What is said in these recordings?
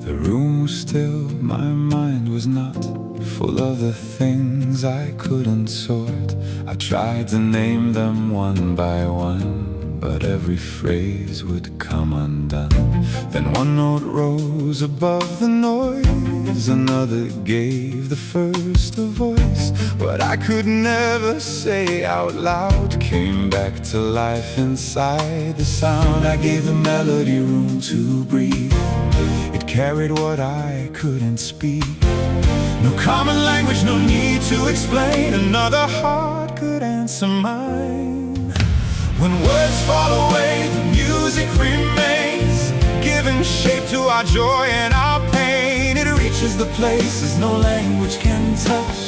The room was still, my mind was not full of the things I couldn't sort. I tried to name them one by one, but every phrase would come undone. Then one note rose above the noise, another gave the first a voice. What I could never say out loud came back to life inside the sound. I gave the melody room to breathe. It carried what I couldn't speak. No common language, no need to explain. Another heart could answer mine. When words fall away, the music remains, giving shape to our joy and our pain. It reaches the places no language can touch,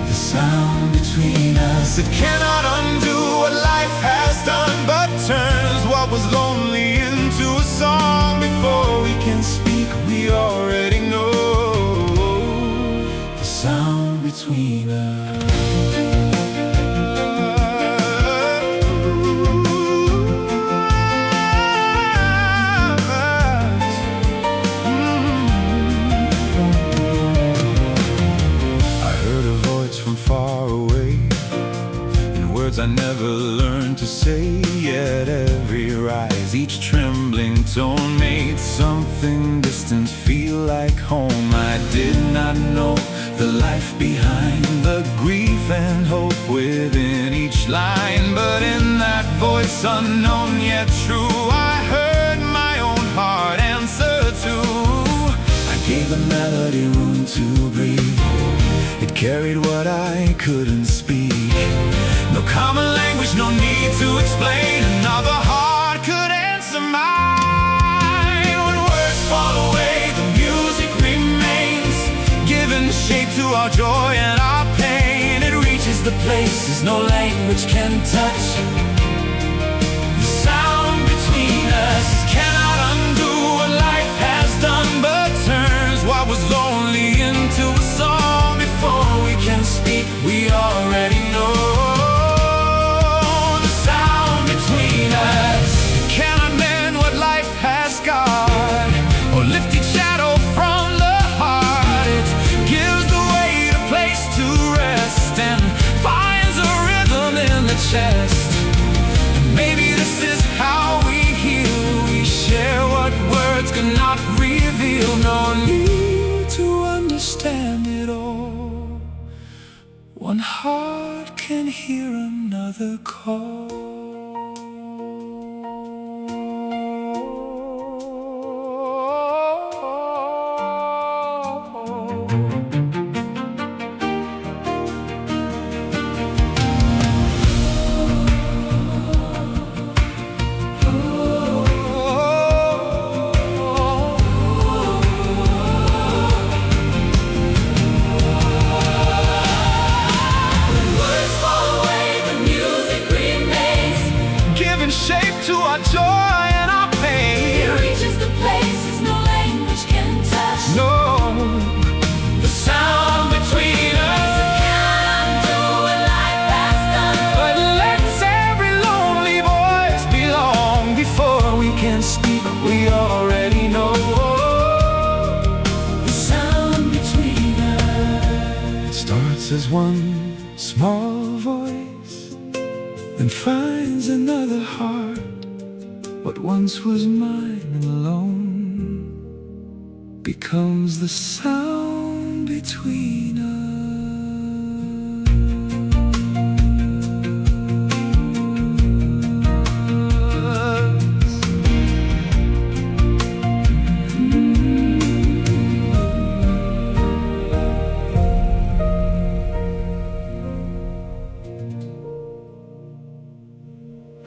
the sound between us. It cannot undo what life has done, but turns what was lonely into a song. Before we can speak, we already know the sound between us. I heard a voice from far away, in words I never learned to say. Yet every rise, each trembling tone made something distant feel like home. I did not know the life behind the grief and hope within each line, but in that voice unknown yet true, I heard my own heart answer too. I gave the melody room to breathe. It carried what I couldn't speak. No common language, no need to explain. Another heart could answer mine. When words fall away, the music remains, giving shape to our joy and our pain. It reaches the places no language can touch, the sound between us cannot undo what life has done, but turns what was lonely into a song. Before we can speak, we already know the sound between us. It cannot mend what life has scarred, or lift each shadow from the heart. It gives the weight a place to rest, and finds a rhythm in the chest. And maybe this is how we heal. We share what words cannot reveal. No need to understand it all. One heart can hear another call. Shape to our joy and our pain. It reaches the places no language can touch. No, the sound between us, It cannot undo what life has done, but lets every lonely voice belong. Before we can speak, we already know the sound between us. it starts as one small voice, then finds another heart. What once was mine and alone becomes the sound between us.